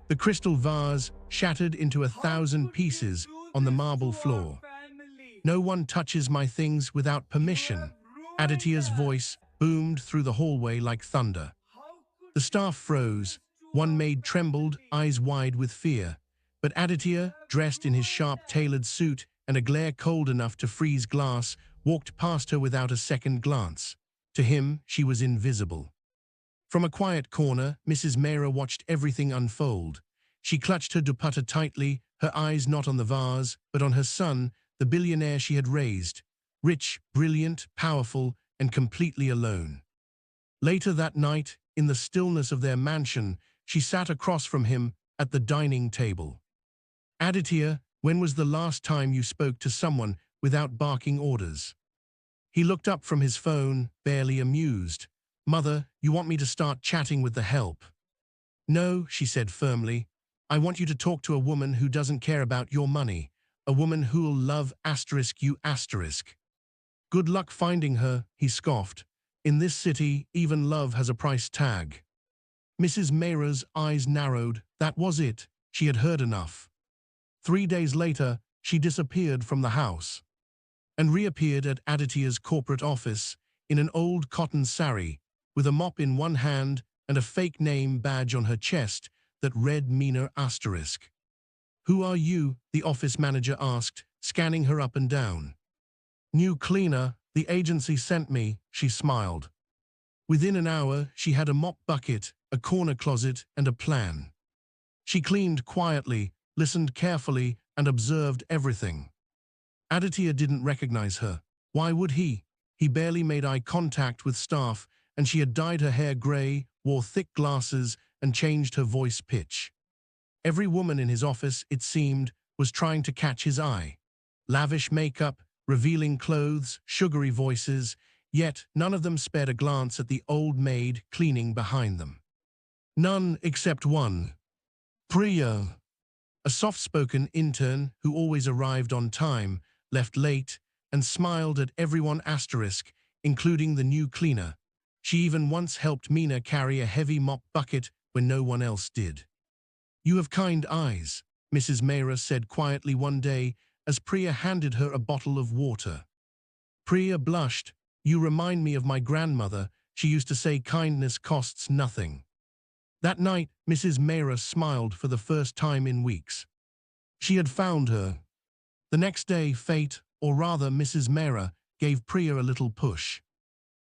The crystal vase shattered into 1,000 pieces on the marble floor. "No one touches my things without permission." Aditya's voice boomed through the hallway like thunder. The staff froze. One maid trembled, eyes wide with fear. But Aditya, dressed in his sharp-tailored suit and a glare cold enough to freeze glass, walked past her without a second glance. To him, she was invisible. From a quiet corner, Mrs. Mehra watched everything unfold. She clutched her dupatta tightly, her eyes not on the vase, but on her son, the billionaire she had raised. Rich, brilliant, powerful, and completely alone. Later that night, in the stillness of their mansion, she sat across from him at the dining table. "Aditya, when was the last time you spoke to someone without barking orders?" He looked up from his phone, barely amused. "Mother, you want me to start chatting with the help?" "No," she said firmly. "I want you to talk to a woman who doesn't care about your money. A woman who'll love you asterisk." "Good luck finding her," he scoffed. "In this city, even love has a price tag." Mrs. Mehra's eyes narrowed. That was it. She had heard enough. 3 days later, she disappeared from the house and reappeared at Aditya's corporate office in an old cotton sari, with a mop in one hand and a fake name badge on her chest that read Meena asterisk. "Who are you?" the office manager asked, scanning her up and down. "New cleaner, the agency sent me," she smiled. Within an hour, she had a mop bucket, a corner closet, and a plan. She cleaned quietly, listened carefully, and observed everything. Aditya didn't recognize her. Why would he? He barely made eye contact with staff, and she had dyed her hair gray, wore thick glasses, and changed her voice pitch. Every woman in his office, it seemed, was trying to catch his eye. Lavish makeup, revealing clothes, sugary voices, yet none of them spared a glance at the old maid cleaning behind them. None except one. Priya, a soft-spoken intern who always arrived on time, left late, and smiled at everyone asterisk, including the new cleaner. She even once helped Meena carry a heavy mop bucket when no one else did. "You have kind eyes," Mrs. Mehra said quietly one day as Priya handed her a bottle of water. Priya blushed. "You remind me of my grandmother. She used to say kindness costs nothing." That night, Mrs. Mehra smiled for the first time in weeks. She had found her. The next day, fate, or rather Mrs. Mehra, gave Priya a little push.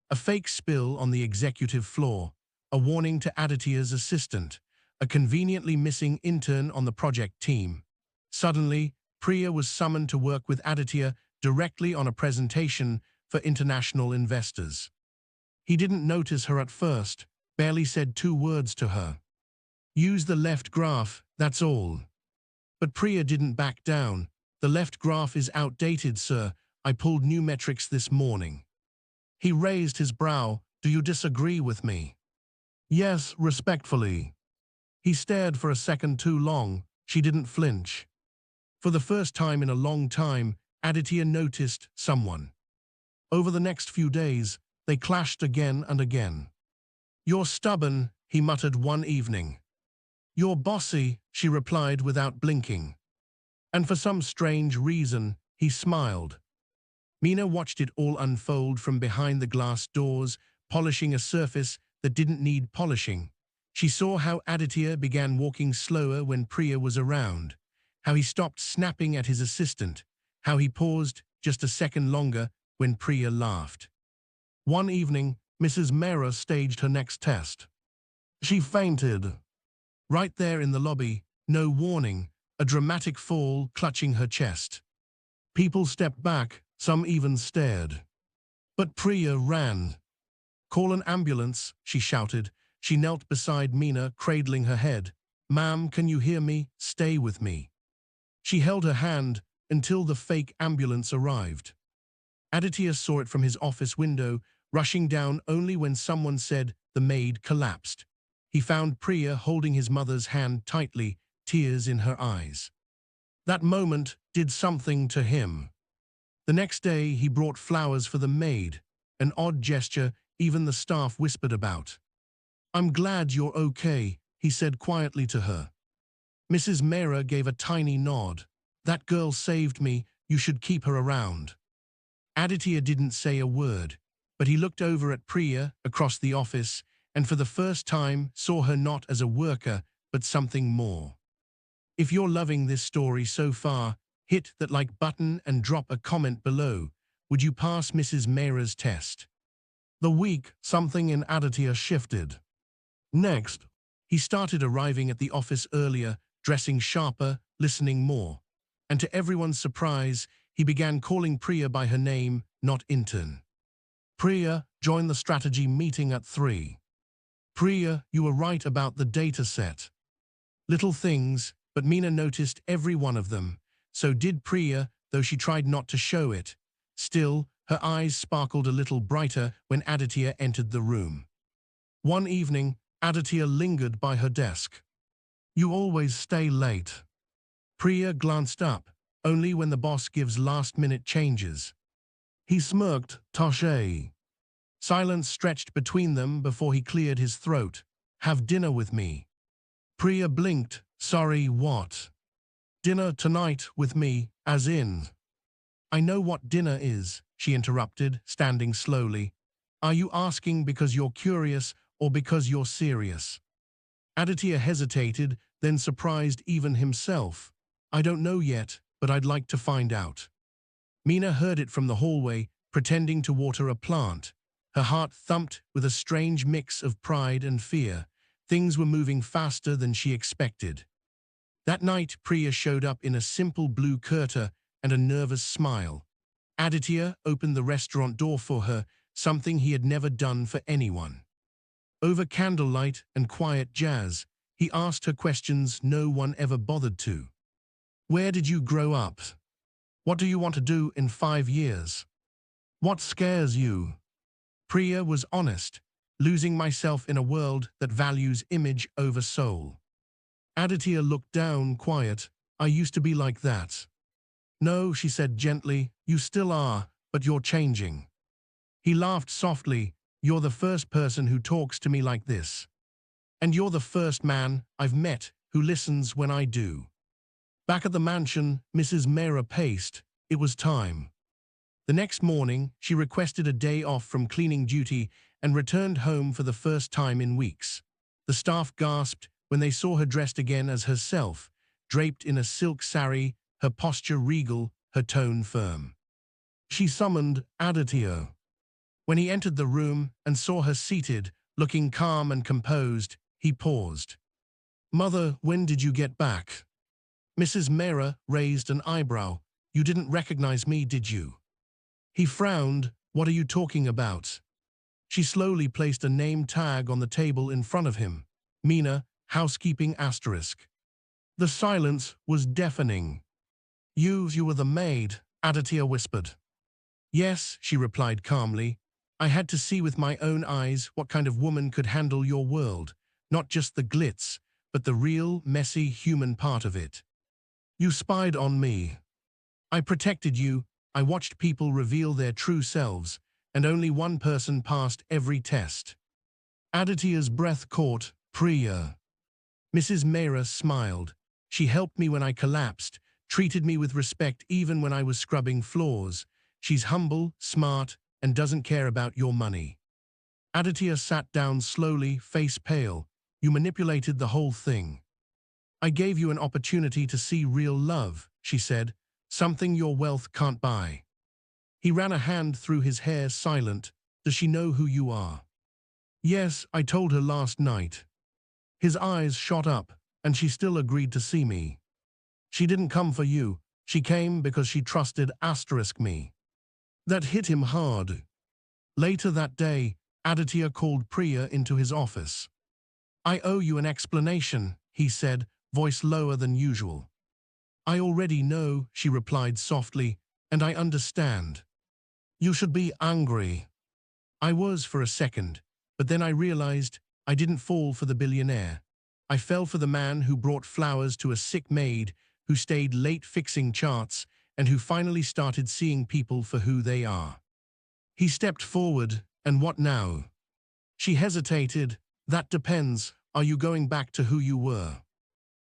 A fake spill on the executive floor, a warning to Aditya's assistant, a conveniently missing intern on the project team. Suddenly, Priya was summoned to work with Aditya directly on a presentation for international investors. He didn't notice her at first, barely said 2 words to her. "Use the left graph, that's all." But Priya didn't back down. "The left graph is outdated, sir. I pulled new metrics this morning." He raised his brow. "Do you disagree with me?" "Yes, respectfully." He stared for a second too long. She didn't flinch. For the first time in a long time, Aditya noticed someone. Over the next few days, they clashed again and again. "You're stubborn," he muttered one evening. "You're bossy," she replied without blinking. And for some strange reason, he smiled. Meena watched it all unfold from behind the glass doors, polishing a surface that didn't need polishing. She saw how Aditya began walking slower when Priya was around, how he stopped snapping at his assistant, how he paused just a second longer when Priya laughed. One evening, Mrs. Mehra staged her next test. She fainted. Right there in the lobby, no warning, a dramatic fall clutching her chest. People stepped back, some even stared. But Priya ran. "Call an ambulance," she shouted. She knelt beside Meena, cradling her head. "Ma'am, can you hear me? Stay with me." She held her hand until the fake ambulance arrived. Aditya saw it from his office window, rushing down only when someone said the maid collapsed. He found Priya holding his mother's hand tightly, tears in her eyes. That moment did something to him. The next day, he brought flowers for the maid, an odd gesture even the staff whispered about. "I'm glad you're okay," he said quietly to her. Mrs. Mehra gave a tiny nod. That girl saved me, you should keep her around. Aditya didn't say a word, but he looked over at Priya across the office and for the first time saw her not as a worker, but something more. If you're loving this story so far, hit that like button and drop a comment below. Would you pass Mrs. Mehra's test? The week, something in Aditya shifted. Next, he started arriving at the office earlier, dressing sharper, listening more. And to everyone's surprise, he began calling Priya by her name, not intern. Priya, join the strategy meeting at 3. Priya, you were right about the data set. Little things, but Meena noticed every one of them. So did Priya, though she tried not to show it. Still, her eyes sparkled a little brighter when Aditya entered the room. One evening, Aditya lingered by her desk. You always stay late. Priya glanced up, only when the boss gives last-minute changes. He smirked, Taché. Silence stretched between them before he cleared his throat. Have dinner with me. Priya blinked. Sorry, what? Dinner tonight with me, as in. I know what dinner is, she interrupted, standing slowly. Are you asking because you're curious or because you're serious? Aditya hesitated, then surprised even himself. I don't know yet, but I'd like to find out. Meena heard it from the hallway, pretending to water a plant. Her heart thumped with a strange mix of pride and fear. Things were moving faster than she expected. That night, Priya showed up in a simple blue kurta and a nervous smile. Aditya opened the restaurant door for her, something he had never done for anyone. Over candlelight and quiet jazz, he asked her questions no one ever bothered to. Where did you grow up? What do you want to do in 5 years? What scares you? Priya was honest, losing myself in a world that values image over soul. Aditya looked down, quiet. I used to be like that. No, she said gently, you still are, but you're changing. He laughed softly. You're the first person who talks to me like this. And you're the first man I've met who listens when I do. Back at the mansion, Mrs. Mehra paced. It was time. The next morning, she requested a day off from cleaning duty and returned home for the first time in weeks. The staff gasped when they saw her dressed again as herself, draped in a silk sari, her posture regal, her tone firm. She summoned Aditya. When he entered the room and saw her seated, looking calm and composed, he paused. Mother, when did you get back? Mrs. Mehra raised an eyebrow. You didn't recognize me, did you? He frowned. What are you talking about? She slowly placed a name tag on the table in front of him. Meena, housekeeping asterisk. The silence was deafening. You were the maid, Aditya whispered. Yes, she replied calmly. I had to see with my own eyes what kind of woman could handle your world, not just the glitz, but the real, messy human part of it. You spied on me. I protected you, I watched people reveal their true selves, and only one person passed every test. Aditya's breath caught. Priya. Mrs. Mehra smiled. She helped me when I collapsed, treated me with respect even when I was scrubbing floors. She's humble, smart, and doesn't care about your money. Aditya sat down slowly, face pale. You manipulated the whole thing. I gave you an opportunity to see real love, she said, something your wealth can't buy. He ran a hand through his hair, silent. Does she know who you are? Yes, I told her last night. His eyes shot up, and she still agreed to see me. She didn't come for you. She came because she trusted *me. That hit him hard. Later that day, Aditya called Priya into his office. I owe you an explanation, he said, voice lower than usual. I already know, she replied softly, and I understand. You should be angry. I was for a second, but then I realized I didn't fall for the billionaire. I fell for the man who brought flowers to a sick maid, who stayed late fixing charts, and who finally started seeing people for who they are. He stepped forward, and what now? She hesitated. That depends. Are you going back to who you were?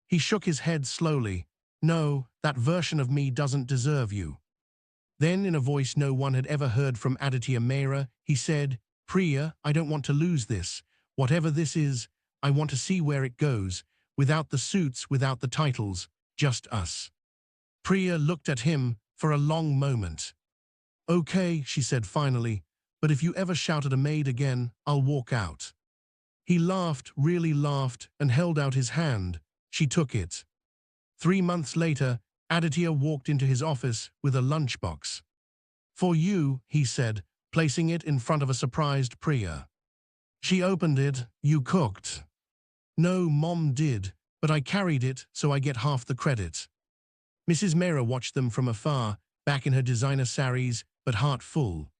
He shook his head slowly. No, that version of me doesn't deserve you. Then, in a voice no one had ever heard from Aditya Mehra, he said, Priya, I don't want to lose this. Whatever this is, I want to see where it goes, without the suits, without the titles, just us. Priya looked at him for a long moment. Okay, she said finally, but if you ever shout at a maid again, I'll walk out. He laughed, really laughed, and held out his hand. She took it. 3 months later, Aditya walked into his office with a lunchbox. For you, he said, placing it in front of a surprised Priya. She opened it. You cooked. No, Mom did, but I carried it, so I get half the credit. Mrs. Mehra watched them from afar, back in her designer saris, but heart full.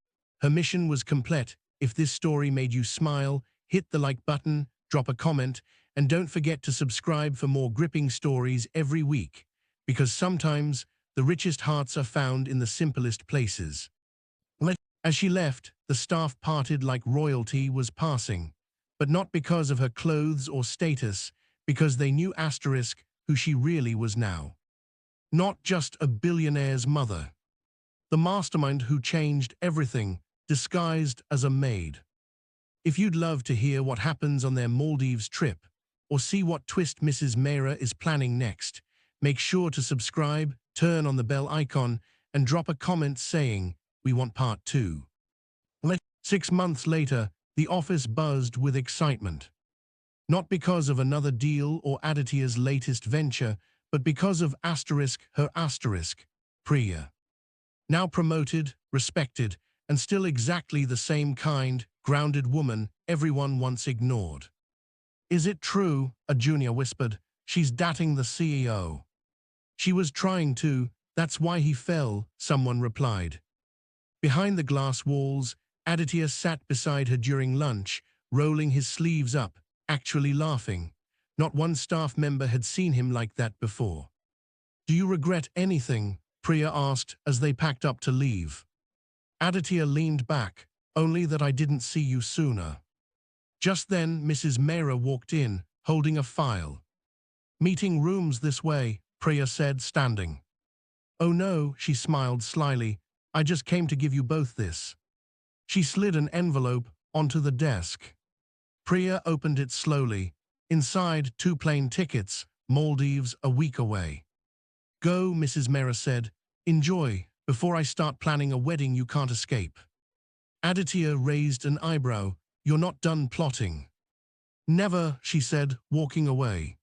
Her mission was complete. If this story made you smile, hit the like button, drop a comment, and don't forget to subscribe for more gripping stories every week, because sometimes the richest hearts are found in the simplest places. As she left, the staff parted like royalty was passing, but not because of her clothes or status, because they knew asterisk who she really was now. Not just a billionaire's mother. The mastermind who changed everything, disguised as a maid. If you'd love to hear what happens on their Maldives trip, or see what twist Mrs. Mehra is planning next, make sure to subscribe, turn on the bell icon, and drop a comment saying, we want part 2. 6 months later, the office buzzed with excitement. Not because of another deal or Aditya's latest venture, but because of her asterisk, Priya. Now promoted, respected, and still exactly the same kind, grounded woman everyone once ignored. Is it true? A junior whispered. She's dating the CEO. She was trying to, that's why he fell, someone replied. Behind the glass walls, Aditya sat beside her during lunch, rolling his sleeves up, actually laughing. Not one staff member had seen him like that before. Do you regret anything? Priya asked as they packed up to leave. Aditya leaned back, only that I didn't see you sooner. Just then, Mrs. Mehra walked in, holding a file. Meeting rooms this way, Priya said, standing. Oh no, she smiled slyly. I just came to give you both this. She slid an envelope onto the desk. Priya opened it slowly. Inside, 2 plane tickets, Maldives a week away. Go, Mrs. Mehra said. Enjoy, before I start planning a wedding you can't escape. Aditya raised an eyebrow. You're not done plotting. Never, she said, walking away.